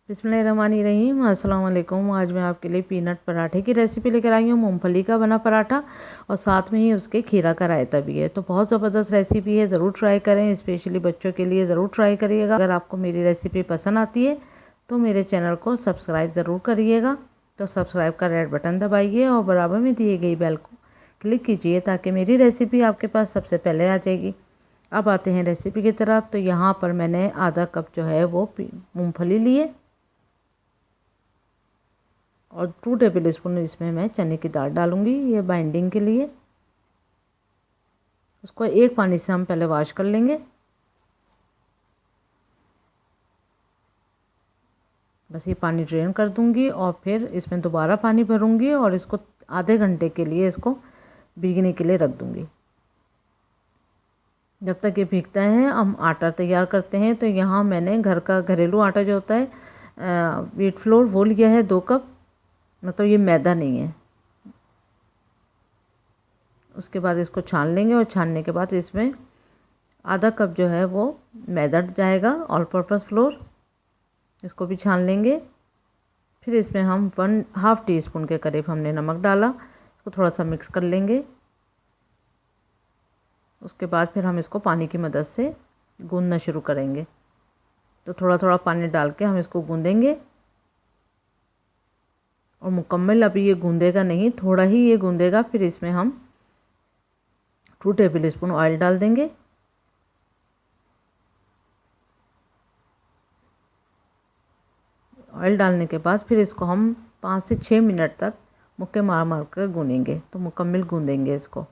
बिस्मिल्लाहिर्रहमानिर्रहीम। अस्सलाम वालेकुम। आज मैं आपके लिए पीनट पराठे की रेसिपी लेकर आई हूँ। मूंगफली का बना पराठा और साथ में ही उसके खीरा का रायता भी है। तो बहुत ज़बरदस्त रेसिपी है, ज़रूर ट्राई करें। स्पेशली बच्चों के लिए ज़रूर ट्राई करिएगा। अगर आपको मेरी रेसिपी पसंद आती है तो मेरे चैनल को सब्सक्राइब ज़रूर करिएगा। तो सब्सक्राइब का रेड बटन दबाइए और बराबर में दिए गई बेल को क्लिक कीजिए ताकि मेरी रेसिपी आपके पास सबसे पहले आ जाएगी। अब आते हैं रेसिपी की तरफ। तो यहाँ पर मैंने आधा कप जो है वो मूँगफली लिए और 2 टेबल स्पून इसमें मैं चने की दाल डालूंगी, ये बाइंडिंग के लिए। उसको एक पानी से हम पहले वॉश कर लेंगे। बस ये पानी ड्रेन कर दूंगी और फिर इसमें दोबारा पानी भरूंगी और इसको आधे घंटे के लिए इसको भीगने के लिए रख दूंगी। जब तक ये भीगता है हम आटा तैयार करते हैं। तो यहाँ मैंने घर का घरेलू आटा जो होता है व्हीट फ्लोर वो लिया है 2 कप, मतलब ये मैदा नहीं है। उसके बाद इसको छान लेंगे और छानने के बाद इसमें आधा कप जो है वो मैदा जाएगा, ऑल पर्पस फ्लोर। इसको भी छान लेंगे। फिर इसमें हम 1/2 टीस्पून के करीब हमने नमक डाला। इसको थोड़ा सा मिक्स कर लेंगे। उसके बाद फिर हम इसको पानी की मदद से गूंदना शुरू करेंगे। तो थोड़ा थोड़ा पानी डाल के हम इसको गूंदेंगे और मुकम्मल अभी ये गूंदेगा नहीं, थोड़ा ही ये गूंदेगा। फिर इसमें हम 2 टेबल स्पून ऑयल डाल देंगे। ऑयल डालने के बाद फिर इसको हम 5 से 6 मिनट तक मुक्के मार मार कर गूंदेंगे। तो मुकम्मल गूंदेंगे इसको।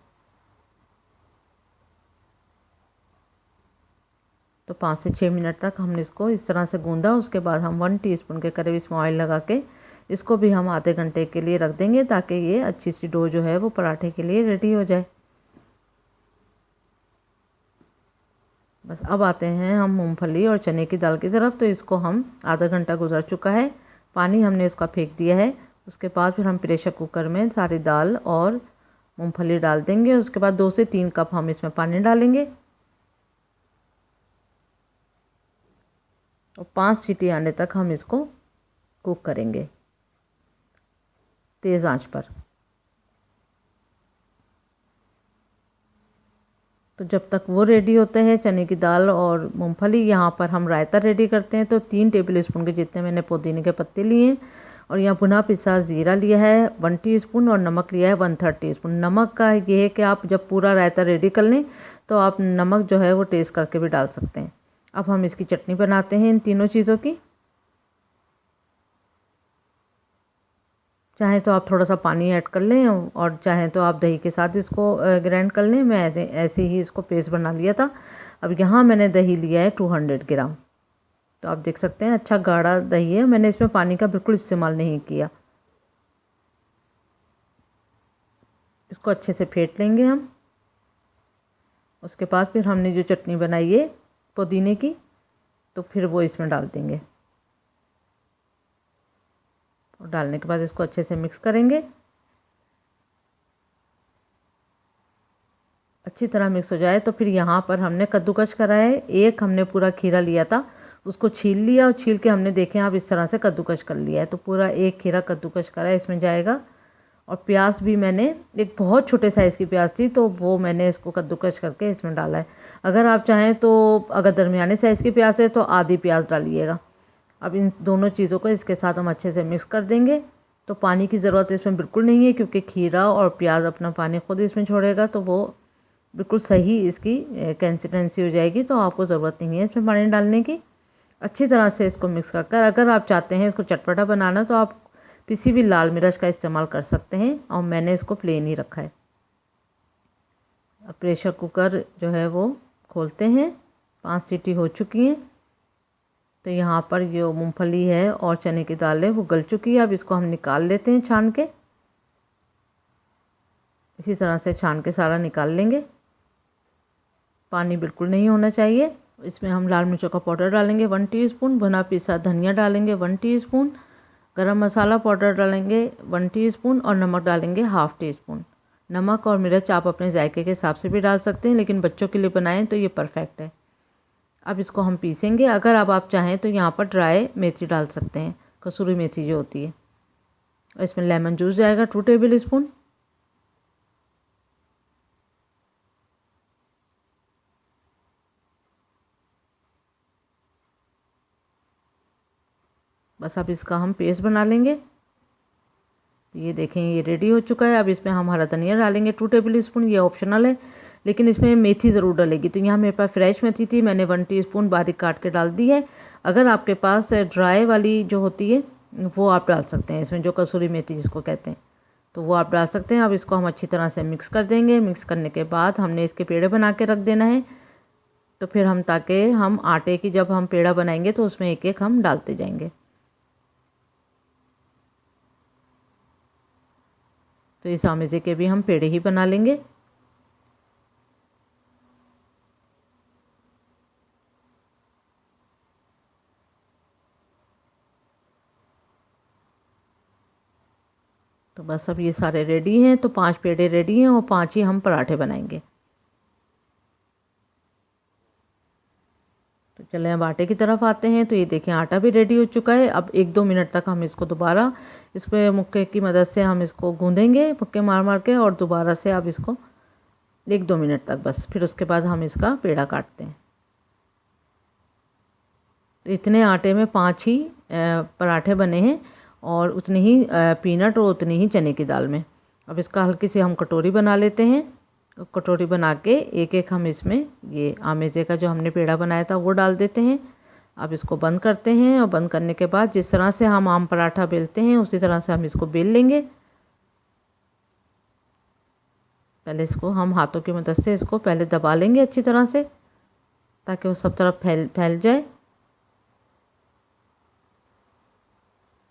तो 5 से 6 मिनट तक हमने इसको इस तरह से गूंदा। उसके बाद हम 1 टीस्पून के करीब इसमें ऑयल लगा के इसको भी हम आधे घंटे के लिए रख देंगे ताकि ये अच्छी सी डो जो है वो पराठे के लिए रेडी हो जाए। बस अब आते हैं हम मूंगफली और चने की दाल की तरफ। तो इसको हम आधा घंटा गुजर चुका है, पानी हमने इसका फेंक दिया है। उसके बाद फिर हम प्रेशर कुकर में सारी दाल और मूंगफली डाल देंगे। उसके बाद 2 से 3 कप हम इसमें पानी डालेंगे और 5 सीटी आने तक हम इसको कुक करेंगे तेज़ आंच पर। तो जब तक वो रेडी होते हैं चने की दाल और मूंगफली, यहाँ पर हम रायता रेडी करते हैं। तो 3 टेबल स्पून के जितने मैंने पुदीने के पत्ते लिए हैं और यहाँ भुना पिसा ज़ीरा लिया है 1 टीस्पून और नमक लिया है 1/3 टीस्पून। नमक का ये है कि आप जब पूरा रायता रेडी कर लें तो आप नमक जो है वो टेस्ट करके भी डाल सकते हैं। अब हम इसकी चटनी बनाते हैं इन तीनों चीज़ों की। चाहे तो आप थोड़ा सा पानी ऐड कर लें और चाहे तो आप दही के साथ इसको ग्राइंड कर लें। मैं ऐसे ही इसको पेस्ट बना लिया था। अब यहाँ मैंने दही लिया है 200 ग्राम। तो आप देख सकते हैं अच्छा गाढ़ा दही है। मैंने इसमें पानी का बिल्कुल इस्तेमाल नहीं किया। इसको अच्छे से फेंट लेंगे हम। उसके बाद फिर हमने जो चटनी बनाई है पुदीने की, तो फिर वो इसमें डाल देंगे और डालने के बाद इसको अच्छे से मिक्स करेंगे। अच्छी तरह मिक्स हो जाए तो फिर यहाँ पर हमने कद्दूकस करा है। एक हमने पूरा खीरा लिया था, उसको छील लिया और छील के हमने देखें आप इस तरह से कद्दूकस कर लिया है। तो पूरा एक खीरा कद्दूकस करा है इसमें जाएगा। और प्याज भी मैंने एक बहुत छोटे साइज़ की प्याज थी तो वो मैंने इसको कद्दूकस करके इसमें डाला है। अगर आप चाहें तो अगर दरमियाने साइज़ की प्याज है तो आधी प्याज डालिएगा। अब इन दोनों चीज़ों को इसके साथ हम अच्छे से मिक्स कर देंगे। तो पानी की ज़रूरत इसमें बिल्कुल नहीं है क्योंकि खीरा और प्याज अपना पानी खुद इसमें छोड़ेगा। तो वो बिल्कुल सही इसकी कंसिस्टेंसी हो जाएगी। तो आपको ज़रूरत नहीं है इसमें पानी डालने की। अच्छी तरह से इसको मिक्स कर कर अगर आप चाहते हैं इसको चटपटा बनाना तो आप किसी भी लाल मिर्च का इस्तेमाल कर सकते हैं और मैंने इसको प्लेन ही रखा है। अब प्रेशर कुकर जो है वो खोलते हैं। 5 सीटी हो चुकी हैं। तो यहाँ पर जो मूंगफली है और चने की दाल है वो गल चुकी है। अब इसको हम निकाल लेते हैं छान के। इसी तरह से छान के सारा निकाल लेंगे। पानी बिल्कुल नहीं होना चाहिए। इसमें हम लाल मिर्चों का पाउडर डालेंगे 1 टीस्पून, भुना पिसा धनिया डालेंगे 1 टीस्पून, गरम मसाला पाउडर डालेंगे 1 टीस्पून और नमक डालेंगे 1/2 टीस्पून। नमक और मिर्च आप अपने जायके के हिसाब से भी डाल सकते हैं, लेकिन बच्चों के लिए बनाएं तो ये परफेक्ट है। अब इसको हम पीसेंगे। अगर अब आप चाहें तो यहाँ पर ड्राई मेथी डाल सकते हैं, कसूरी मेथी जो होती है। और इसमें लेमन जूस जाएगा 2 टेबल स्पून। बस अब इसका हम पेस्ट बना लेंगे। तो ये देखें ये रेडी हो चुका है। अब इसमें हम हरा धनिया डालेंगे 2 टेबल स्पून, ये ऑप्शनल है, लेकिन इसमें मेथी ज़रूर डलेगी। तो यहाँ मेरे पास फ्रेश मेथी थी, मैंने 1 टीस्पून बारीक काट के डाल दी है। अगर आपके पास ड्राई वाली जो होती है वो आप डाल सकते हैं, इसमें जो कसूरी मेथी जिसको कहते हैं, तो वो आप डाल सकते हैं। अब इसको हम अच्छी तरह से मिक्स कर देंगे। मिक्स करने के बाद हमने इसके पेड़े बना के रख देना है। तो फिर हम ताकि हम आटे की जब हम पेड़ा बनाएंगे तो उसमें एक एक हम डालते जाएंगे। तो इस आमेज़े के भी हम पेड़े ही बना लेंगे। तो बस अब ये सारे रेडी हैं। तो 5 पेड़े रेडी हैं और 5 ही हम पराठे बनाएंगे। तो चलें अब आटे की तरफ आते हैं। तो ये देखें आटा भी रेडी हो चुका है। अब 1-2 मिनट तक हम इसको दोबारा इस पर मुक्के की मदद से हम इसको गूँधेंगे, मुक्के मार मार के, और दोबारा से अब इसको 1-2 मिनट तक बस। फिर उसके बाद हम इसका पेड़ा काटते हैं। तो इतने आटे में 5 ही पराठे बने हैं, और उतनी ही पीनट और उतनी ही चने की दाल में। अब इसका हल्की सी हम कटोरी बना लेते हैं। कटोरी बना के एक एक हम इसमें ये आमेज़े का जो हमने पेड़ा बनाया था वो डाल देते हैं। अब इसको बंद करते हैं, और बंद करने के बाद जिस तरह से हम आम पराठा बेलते हैं उसी तरह से हम इसको बेल लेंगे। पहले इसको हम हाथों की मदद से इसको पहले दबा लेंगे अच्छी तरह से, ताकि वो सब तरफ फैल जाए।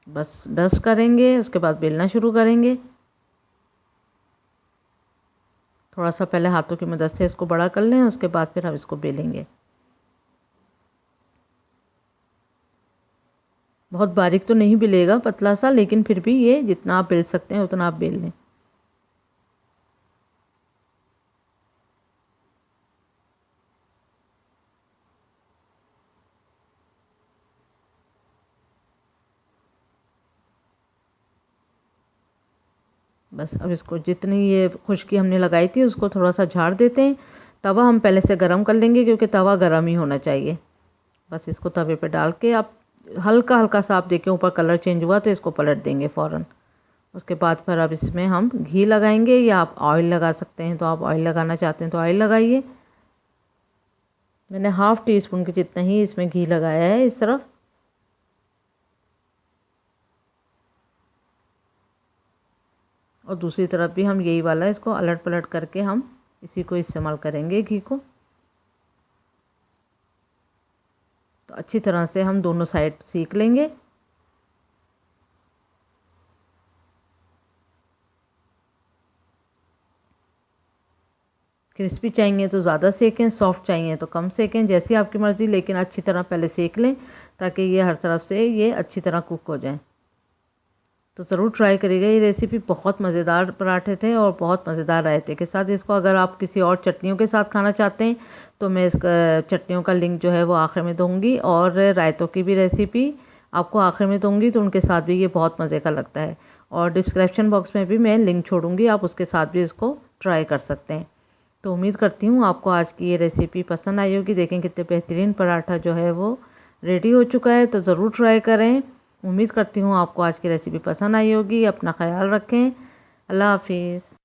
बस डस्ट करेंगे, उसके बाद बेलना शुरू करेंगे। थोड़ा सा पहले हाथों की मदद से इसको बड़ा कर लें, उसके बाद फिर हम इसको बेलेंगे। बहुत बारीक तो नहीं बेलेगा, पतला सा, लेकिन फिर भी ये जितना आप बेल सकते हैं उतना आप बेल लें। बस अब इसको जितनी ये खुश्की हमने लगाई थी उसको थोड़ा सा झाड़ देते हैं। तवा हम पहले से गरम कर लेंगे, क्योंकि तवा गरम ही होना चाहिए। बस इसको तवे पे डाल के आप हल्का हल्का सा आप देखें ऊपर कलर चेंज हुआ तो इसको पलट देंगे फ़ौरन। उसके बाद फिर अब इसमें हम घी लगाएंगे, या आप ऑयल लगा सकते हैं। तो आप ऑयल लगाना चाहते हैं तो ऑयल लगाइए। मैंने 1/2 टीस्पून के जितना ही इसमें घी लगाया है इस तरफ। और दूसरी तरफ भी हम यही वाला इसको अलट पलट करके हम इसी को इस्तेमाल करेंगे घी को। तो अच्छी तरह से हम दोनों साइड सेक लेंगे। क्रिस्पी चाहिए तो ज़्यादा सेकें, सॉफ्ट चाहिए तो कम सेकें, जैसी आपकी मर्ज़ी, लेकिन अच्छी तरह पहले सेक लें ताकि ये हर तरफ से ये अच्छी तरह कुक हो जाए। तो ज़रूर ट्राई करिएगा ये रेसिपी। बहुत मज़ेदार पराठे थे और बहुत मज़ेदार रायते के साथ। इसको अगर आप किसी और चटनियों के साथ खाना चाहते हैं तो मैं इसका चटनियों का लिंक जो है वो आखिर में दूँगी, और रायतों की भी रेसिपी आपको आखिर में दूँगी। तो उनके साथ भी ये बहुत मज़े का लगता है, और डिस्क्रिप्शन बॉक्स में भी मैं लिंक छोड़ूंगी, आप उसके साथ भी इसको ट्राई कर सकते हैं। तो उम्मीद करती हूँ आपको आज की ये रेसिपी पसंद आई होगी। देखें कितने बेहतरीन पराठा जो है वो रेडी हो चुका है। तो ज़रूर ट्राई करें। उम्मीद करती हूँ आपको आज की रेसिपी पसंद आई होगी। अपना ख्याल रखें। अल्लाह हाफिज़।